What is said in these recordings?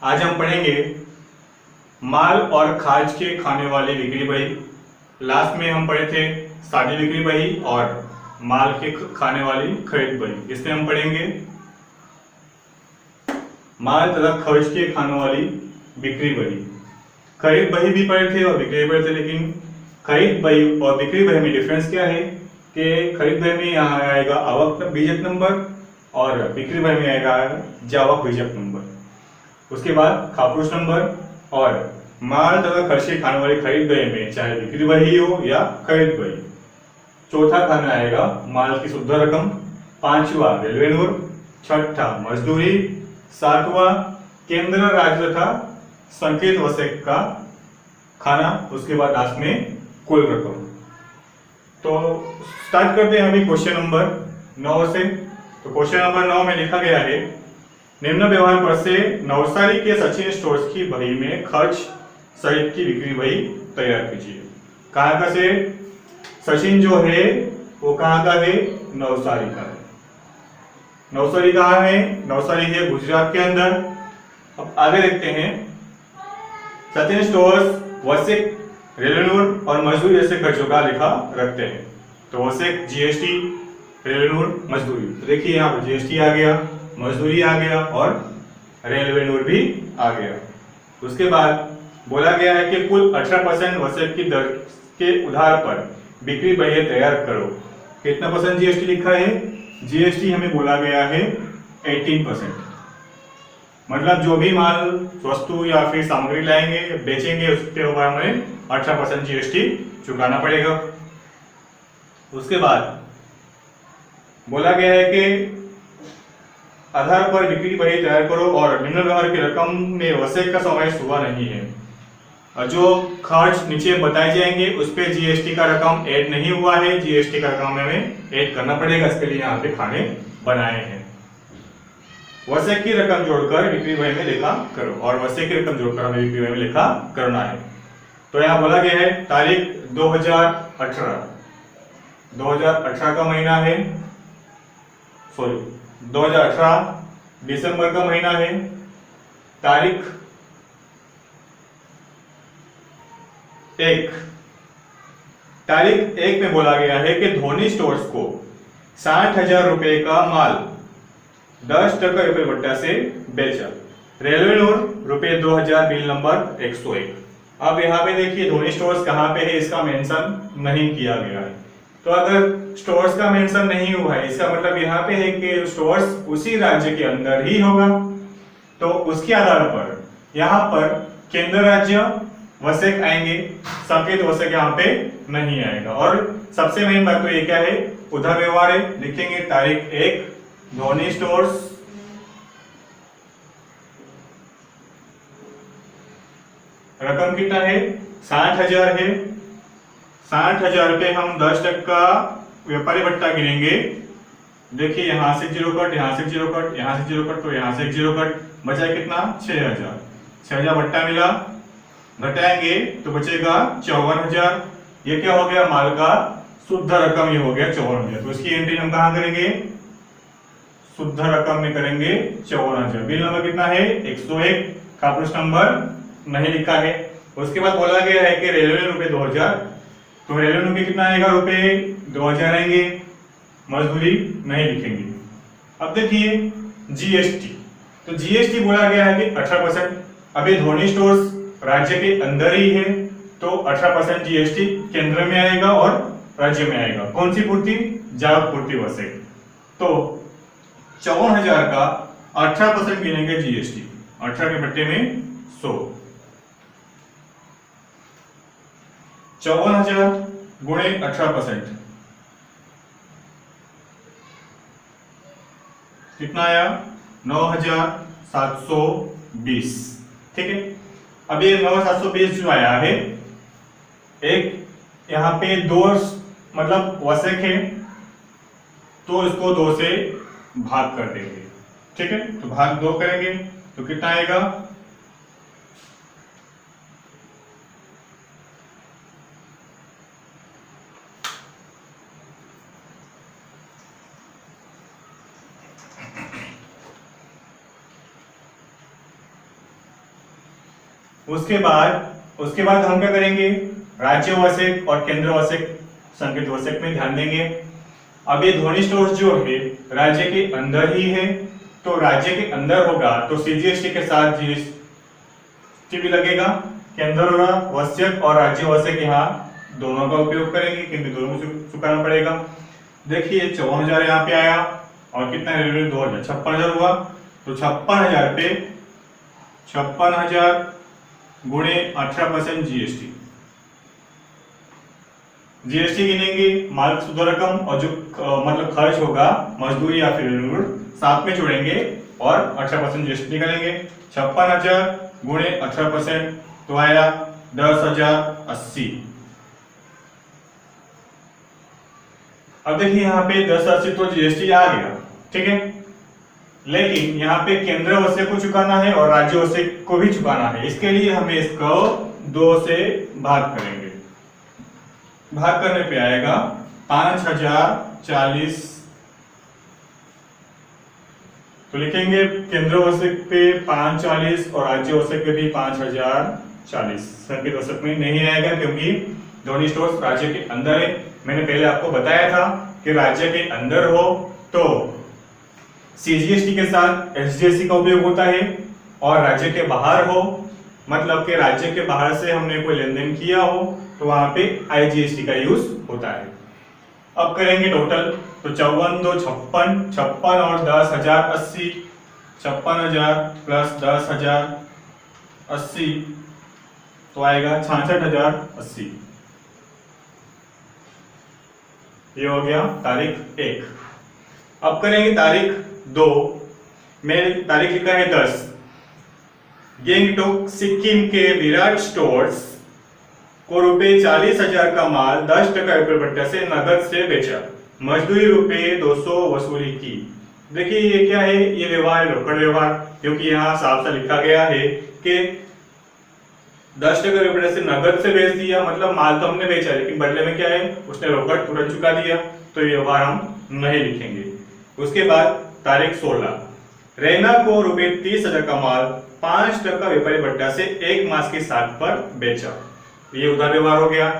आज हम पढ़ेंगे माल और खाज के खाने वाली बिक्री बही। लास्ट में हम पढ़े थे सादी बिक्री बही और माल के खाने वाली खरीद बही। इसमें हम पढ़ेंगे माल तथा खर्च के खाने वाली बिक्री बही। खरीद बही भी पढ़े थे और बिक्री पढ़े थे, लेकिन खरीद बही और बिक्री बही में डिफरेंस क्या है कि खरीद बही में यहाँ आएगा आवक बीजक नंबर और बिक्री बही में आएगा जावक बीजक नंबर। उसके बाद खापुरुष नंबर और माल तथा खर्च के खाने वाली खरीद बही में चाहे बिक्री बही हो या खरीद बही। चौथा खाना आएगा माल की शुद्ध रकम, पांचवा रेलवे नूर, छठा मजदूरी, सातवां केंद्र राज्य तथा संकेत वसक का खाना, उसके बाद लास्ट में कुल रकम। तो स्टार्ट करते हैं अभी क्वेश्चन नंबर 9 से। तो क्वेश्चन नंबर 9 में लिखा गया है निम्न व्यवहार पर से नवसारी के सचिन स्टोर्स की बही में खर्च सहित की बिक्री बही तैयार कीजिए। कहाँ का से सचिन जो है वो कहाँ का है? नवसारी का है। नवसारी कहाँ है? नवसारी है गुजरात के अंदर। अब आगे देखते हैं सचिन स्टोर्स वसिक, रेलनूर और मजदूरी जैसे खर्चों का लेखा रखते हैं। तो वसिक जीएसटी, रेलनूर, मजदूरी। तो देखिए यहाँ पर जीएसटी आ गया, मजदूरी आ गया और रेलवे नूर भी आ गया। उसके बाद बोला गया है कि कुल 18% वसक की दर के आधार पर बिक्री बही तैयार करो। कितना परसेंट जीएसटी लिखा है? जीएसटी हमें बोला गया है 18%। मतलब जो भी माल वस्तु या फिर सामग्री लाएंगे बेचेंगे उसके ऊपर हमें 18% जीएसटी चुकाना पड़ेगा। उसके बाद बोला गया है कि आधार पर बिक्री बही तैयार करो और निम्न व्यवहार की रकम में वसक का समावेश हुआ नहीं है। और जो खर्च नीचे बताए जाएंगे उस पे जीएसटी का रकम ऐड नहीं हुआ है। जीएसटी का रकम हमें ऐड करना पड़ेगा, इसके लिए यहाँ पे खाने बनाए हैं। वसक की रकम जोड़कर बिक्री बही में लेखा करो और वसक की रकम जोड़कर हमें बिक्री बही में लेखा करना है। तो यहाँ बोला गया है तारीख 2018 का महीना है, 2018 दिसंबर का महीना है। तारीख 1 में बोला गया है कि धोनी स्टोर्स को 60,000 रुपए का माल 10% रुपए बट्टा से बेचा। रेलवे नूर रुपए 2000, बिल नंबर 101। अब यहाँ पे देखिए धोनी स्टोर्स कहाँ पे है इसका मेंशन नहीं किया गया है। तो अगर स्टोर्स का मेंशन नहीं हुआ है इसका मतलब यहाँ पे है कि स्टोर्स उसी राज्य के अंदर ही होगा। तो उसके आधार पर यहाँ पर केंद्र राज्य वसक आएंगे, संकेत वसक यहाँ पे नहीं आएगा। और सबसे मेन बात तो ये क्या है? उधार व्यवहार है। लिखेंगे तारीख 1 धोनी स्टोर्स रकम कितना है? 60,000 है। 60,000 रुपए हम 10% व्यापारी भत्ता गिनेंगे। देखिए यहाँ से 0 कट, यहाँ से 0 कट, यहाँ से 0 कट, तो यहाँ से 0 कट, बचा कितना? 6,000। 6,000 भत्ता मिला, घटाएंगे तो बचेगा 54,000। ये क्या हो गया? माल का शुद्ध रकम ये हो गया 54,000। तो इसकी एंट्री हम कहाँ करेंगे? शुद्ध रकम में करेंगे 54,000। बिल नंबर कितना है? 101। खापुरुष नंबर नहीं लिखा है। उसके बाद बोला गया है कि रेलवे रुपए 2000, तो रेलवे नूर कितना आएगा? रुपए 2000 आएंगे। मजदूरी नहीं लिखेंगे। अब देखिए जीएसटी, तो जीएसटी बोला गया है कि 18%। अभी धोनी स्टोर्स राज्य के अंदर ही है तो 18% जीएसटी केंद्र में आएगा और राज्य में आएगा। कौन सी पूर्ति? जावक पूर्ति वसक। तो 54,000 का 18% गिनेंगे जीएसटी। 18 के बट्टे में 100। 54,000 गुणे 18% कितना आया? 9,720। ठीक है। अब ये 9,720 जो आया है, एक यहाँ पे 2 मतलब वसक है तो इसको 2 से भाग कर देंगे। ठीक है, तो भाग 2 करेंगे तो कितना आएगा? उसके बाद हम क्या करेंगे, राज्य वसक और केंद्र वसक संकेत वसक में ध्यान देंगे। अब ये ध्वनि स्टोर्स जो है राज्य के अंदर ही है, तो राज्य के अंदर होगा तो सीजीएसटी के साथ जीएसटी भी लगेगा। केंद्र वसक और राज्य वसक यहाँ दोनों का उपयोग करेंगे, क्योंकि दोनों को चुकाना पड़ेगा। देखिए 54,000 यहाँ पे आया और कितना रेवेन्यू 2000, 56,000 हुआ। तो 56,000 पे 56,000 गुणे 18% जीएसटी, जीएसटी गिनेंगे, माल शुद्ध रकम और जो मतलब खर्च होगा मजदूरी या फिर रेवेन्यू साथ में जोड़ेंगे और 18% जीएसटी निकालेंगे। 56,000 गुणे 18% तो आया 10,080। अब देखिए यहाँ पे 10,080 तो जीएसटी आ गया, ठीक है, लेकिन यहाँ पे केंद्र वसक को चुकाना है और राज्य वसक को भी चुकाना है। इसके लिए हमें इसको 2 से भाग करेंगे। भाग करने पे आएगा 5,040, तो लिखेंगे केंद्र वसक पे 540 और राज्य वसक पे भी 5,040। संकेत वसक में नहीं आएगा क्योंकि ध्वनि स्टोर्स राज्य के अंदर है। मैंने पहले आपको बताया था कि राज्य के अंदर हो तो सीजीएसटी के साथ एसजीएसटी का उपयोग होता है, और राज्य के बाहर हो मतलब कि राज्य के बाहर से हमने कोई लेन देन किया हो तो वहां पे आईजीएसटी का यूज होता है। अब करेंगे टोटल, तो 54 2 56, 56 और 10,080, 56,000 प्लस 10,080 तो आएगा 66,080। ये हो गया तारीख 1। अब करेंगे तारीख 2 में, तारीख लिखा है 10। गैंगटॉक सिक्किम के विराट स्टोर्स को ₹40,000 का माल 10% व्यापार भत्ता से नगद से बेचा, मजदूरी ₹200 वसूली की। देखिए ये क्या है, ये व्यवहार है रोकड़ व्यवहार, क्योंकि यहाँ साफ साफ लिखा गया है कि 10% व्यापार से नगद से बेच दिया, मतलब माल तो हमने बेचा लेकिन बदले में क्या है उसने रोकड़ तुरंत चुका दिया, तो ये व्यवहार हम नहीं लिखेंगे। उसके बाद तारीख 16, रैना को ₹30,000 का माल 5% व्यापारी भत्ता से 1 मास की साख पर बेचा, ये उधार व्यवहार हो गया।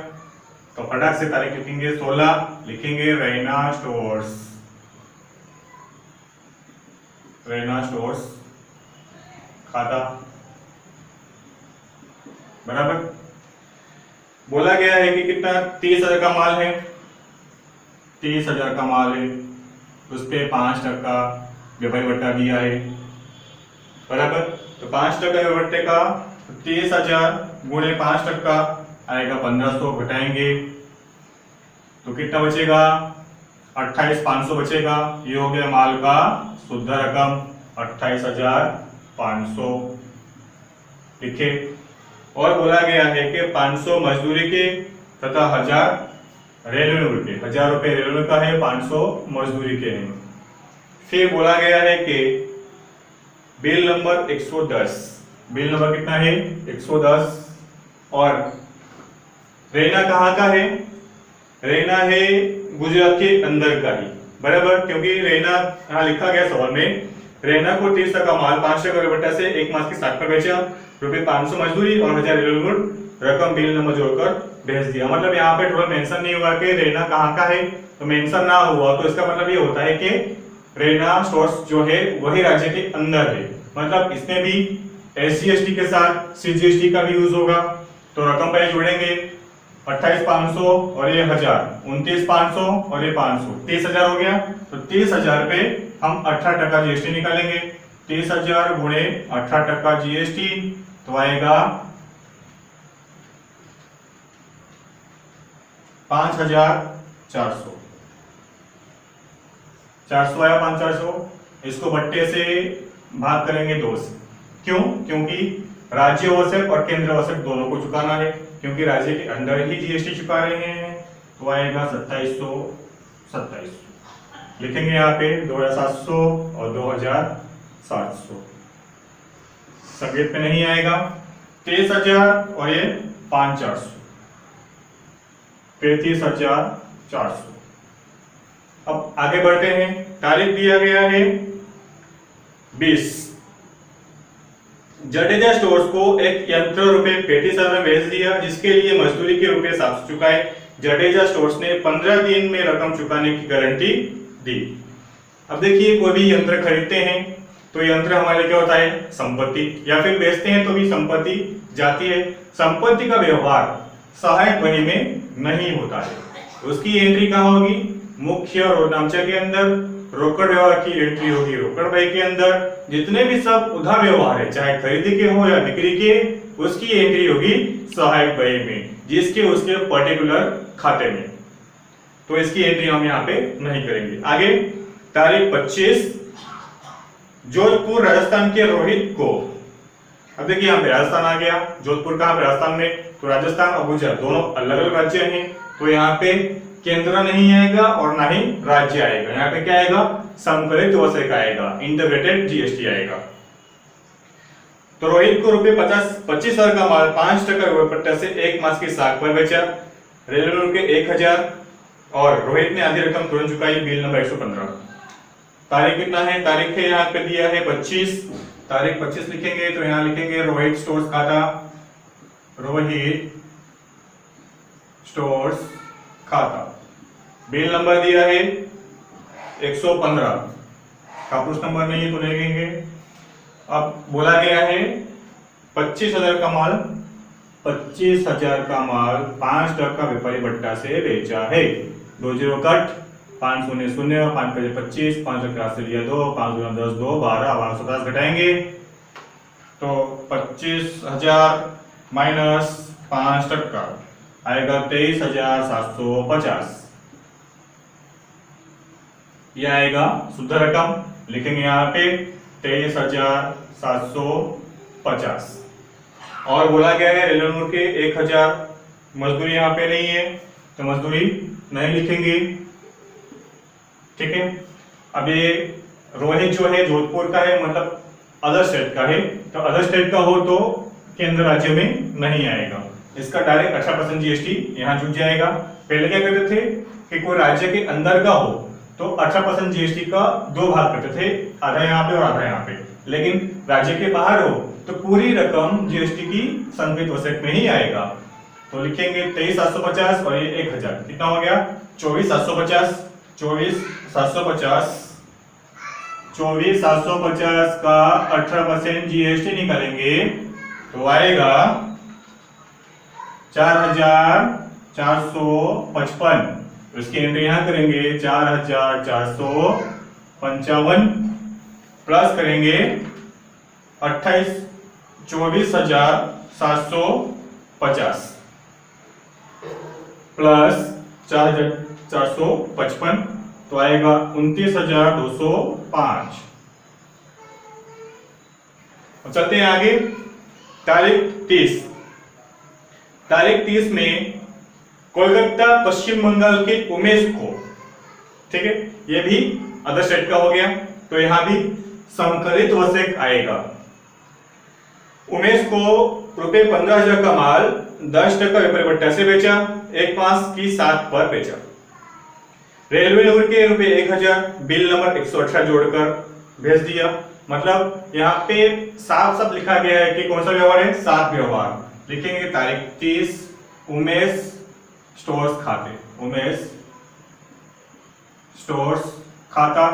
तो फटाक से तारीख लिखेंगे 16, लिखेंगे रैना स्टोर्स, रैना स्टोर्स खाता बराबर। बोला गया है कि कितना 30,000 का माल है, 30,000 का माल है, उस पे 5% व्यापारी भत्ता दिया है बराबर। तो 5% व्यापारी का 30,000 गुणे 5% आएगा 1,500, घटाएंगे तो कितना बचेगा 28,500 बचेगा। ये हो गया माल का शुद्ध रकम 28,500 लिखे। और बोला गया है कि 500 मजदूरी के तथा 1,000 रेवेन्यू के, 1,000 रुपए रेवेन्यू का है, 500 मजदूरी के हैं। फिर बोला गया है कि बिल नंबर 110, बिल नंबर कितना है 110, और रैना कहाँ का है, रैना है गुजरात के अंदर का ही बराबर, क्योंकि रैना यहाँ लिखा गया सवाल में, रैना को 30,000 का माल 5% भत्ता से 1 मास की साख पर बेचा, ₹500 मजदूरी और 1,000 रेवेन्यू रकम बिल नंबर जोड़कर भेज दिया। मतलब यहाँ पे टोटल मेंशन नहीं हुआ कि रैना कहाँ का है, तो मेंशन ना हुआ तो इसका मतलब ये होता है कि रैना स्टोर्स जो है वही राज्य के अंदर है, मतलब इसमें भी एसजीएसटी के साथ सीजीएसटी का भी यूज होगा। तो रकम पहले जोड़ेंगे 28,500 और ये 1,000, 29,500 और ये 500, 30,000 हो गया। तो 30,000 पे हम 18% जीएसटी निकालेंगे, 30,000 गुणे 18% जीएसटी तो आएगा 5,400, 400 आया 5,400। इसको बट्टे से भाग करेंगे 2 से, क्यों, क्योंकि राज्य वसक और केंद्र वसक दोनों को चुकाना है, क्योंकि राज्य के अंदर ही जीएसटी चुका रहे हैं। तो आएगा 2,700 लिखेंगे यहाँ पे 2,700 और 2,700, संकेत पे नहीं आएगा। 23,000 और ये 5,400, 33,400। अब आगे बढ़ते हैं, तारीख दिया गया है 20 जडेजा स्टोर्स को एक यंत्र रुपए 35,000 में भेज दिया, जिसके लिए मजदूरी के रुपए 700 चुकाए। जडेजा स्टोर्स ने 15 दिन में रकम चुकाने की गारंटी दी। अब देखिए, कोई भी यंत्र खरीदते हैं तो यंत्र हमारे लिए क्या होता है? संपत्ति, या फिर बेचते हैं तो भी संपत्ति जाती है। संपत्ति का व्यवहार सहायक बही में नहीं होता है, उसकी एंट्री कहाँ होगी? मुख्य रोजनामचा के अंदर। रोकड़ व्यवहार की एंट्री होगी रोकड़ बही के अंदर। जितने भी सब उधार व्यवहार है, चाहे खरीदी के हो या बिक्री के, उसकी एंट्री होगी सहायक बही में, जिसके उसके पर्टिकुलर खाते में। तो इसकी एंट्री हम यहाँ पे नहीं करेंगे। आगे तारीख 25, जोधपुर राजस्थान के रोहित को, अब देखिए यहाँ पे राजस्थान आ गया। जोधपुर कहाँ पे? राजस्थान में। तो राजस्थान और गुजरात दोनों अलग अलग राज्य हैं, तो यहाँ पे केंद्र नहीं आएगा और ना ही राज्य आएगा। यहाँ पे क्या आएगा? समकलित वसक आएगा, इंटीग्रेटेड जीएसटी आएगा। तो रोहित को रुपए 25,000 का माल 5% विपट्टा से 1 मास की साख पर बेचा। रेलवे के 1,000 और रोहित ने आधी रकम तुरंत चुकाई। Bill number 115। तारीख कितना है? तारीख है यहाँ पे दिया है 25। तारीख 25 लिखेंगे तो यहाँ लिखेंगे रोहित स्टोर्स खाता, रोहित स्टोर्स खाता। बिल नंबर दिया है 115, कापुरुष नंबर नहीं है तो नहीं लिखेंगे। अब बोला गया है 25,000 का माल, 25,000 का माल 5% व्यापारी भट्टा से बेचा है। 2 0 कट, 5 0 0, 5 5 25, 5 से लिया 2, 5 2 10 2 12, 1250 घटाएंगे तो 25,000 माइनस 5% आएगा 23,750। यह आएगा शुद्ध रकम, लिखेंगे यहाँ पे 23,750। और बोला गया है रेलवे के 1,000, मजदूरी यहाँ पे नहीं है तो मजदूरी नहीं लिखेंगे। ठीक है। अब ये रोहित जो है जोधपुर का है, मतलब अदर स्टेट का है, तो अदर स्टेट का हो तो केंद्र राज्य में नहीं आएगा। इसका डायरेक्ट 18% जीएसटी यहाँ जुट जाएगा। पहले क्या करते थे कि कोई राज्य के अंदर का हो तो 18% जीएसटी का 2 भाग करते थे, आधा यहाँ पे और आधा यहाँ पे। लेकिन राज्य के बाहर हो तो पूरी रकम जीएसटी की संकेत वसक में ही आएगा। तो लिखेंगे 23,750 और ये 1,000, कितना हो गया? 24,750। 24,750 का 18% जीएसटी निकालेंगे तो आएगा 4,455। इसकी एंट्री यहां करेंगे 4,455 प्लस करेंगे 24,750 प्लस 4,455 तो आएगा 29,205। चलते हैं आगे। तारीख 30, तारीख 30 में कोलकाता पश्चिम बंगाल के उमेश को, ठीक है, ये भी अदर स्टेट का हो गया तो यहां भी संकलित वसक आएगा। उमेश को रुपए 15,000 का माल 10% व्यापारी भट्टा से बेचा, 1 मास की साख पर बेचा। रेलवे नगर के रुपए 1,000, बिल नंबर 118 जोड़कर भेज दिया। मतलब यहाँ पे साफ साफ लिखा गया है कि कौन सा व्यवहार है? साख व्यवहार। लिखेंगे तारीख 30, उमेश स्टोर्स खाते, उमेश स्टोर्स खाता,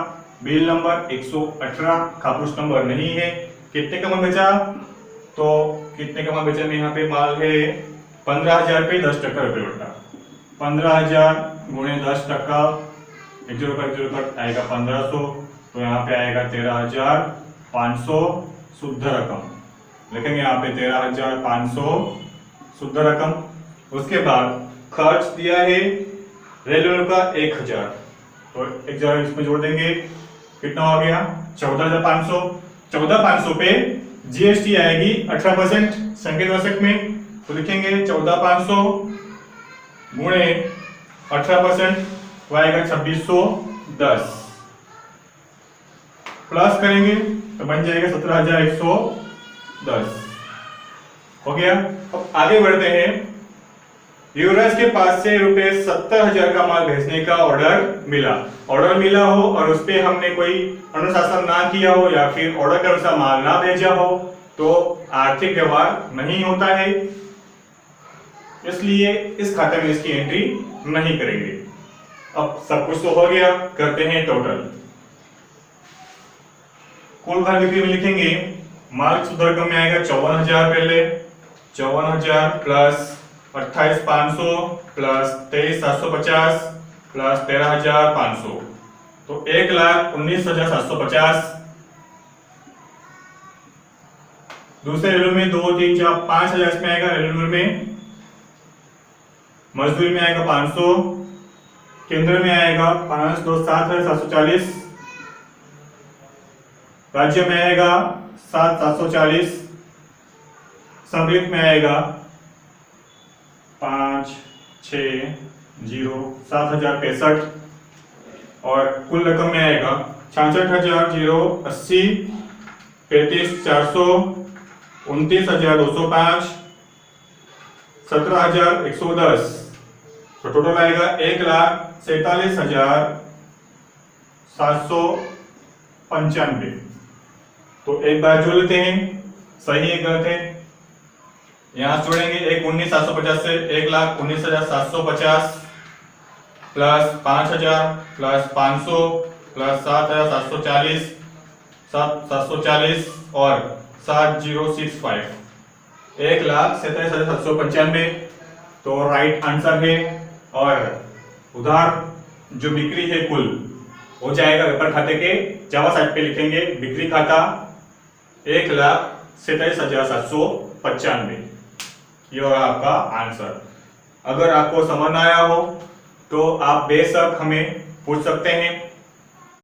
बिल नंबर 118, कापुरुष नंबर नहीं है। कितने का माल बेचा? तो कितने का माल बेचा में यहाँ पे माल है 15,000 पे 10% रुपये बटा, 15,000 गुणे 10%, 1 0 कट आएगा 1,500, तो यहाँ पे आएगा 13,500 शुद्ध रकम। लिखेंगे यहाँ पे 13,500 शुद्ध रकम। उसके बाद खर्च दिया है रेलवे का 1,000, तो 1,000 इसमें जोड़ देंगे, कितना हो गया? 14,500। 14,500 पे जीएसटी आएगी 18% संकेत वसक में, तो लिखेंगे 14,500 गुणे 18% आएगा 2,610 प्लस करेंगे तो बन जाएगा 17,110। हो गया। अब आगे बढ़ते हैं। युवराज के पास से रुपए 70,000 का माल भेजने का ऑर्डर मिला हो और उस पे हमने कोई अनुशासन ना किया हो या फिर ऑर्डर के अनुसार माल ना भेजा हो तो आर्थिक व्यवहार नहीं होता है, इसलिए इस खाते में इसकी एंट्री नहीं करेंगे। अब सब कुछ तो हो गया, करते हैं टोटल। कुल भाग बिक्री में लिखेंगे, माल शुद्ध रकम में आएगा 54,000, पहले 54,000 प्लस 28,500 प्लस 23,750 प्लस 13,500, तो 1,19,750। दूसरे रेलवे में 2, 3, 4, 5,000 इसमें आएगा। रेलवे में मजदूरी में आएगा 500, केंद्र में आएगा 5, 2, 7,740, राज्य में आएगा 7,740, सम्मिलित में आएगा 5, 6, 0, 7,065 और कुल रकम में आएगा 66,080, 35,400, 29,205, 17,110। तो टोटल आएगा 1,47,795। तो एक बार जोड़ लेते हैं, सही है गलत है। यहां जोड़ेंगे 1,19,750 से 1,19,750 प्लस 5,000 प्लस 500 प्लस 7,740, 740 और 7,065, 1,47,795 तो राइट आंसर है। और उधार जो बिक्री है कुल हो जाएगा व्यापार खाते के जमा साइड पे लिखेंगे बिक्री खाता 1,47,795। ये होगा आपका आंसर। अगर आपको समझ ना आया हो तो आप बेशक हमें पूछ सकते हैं।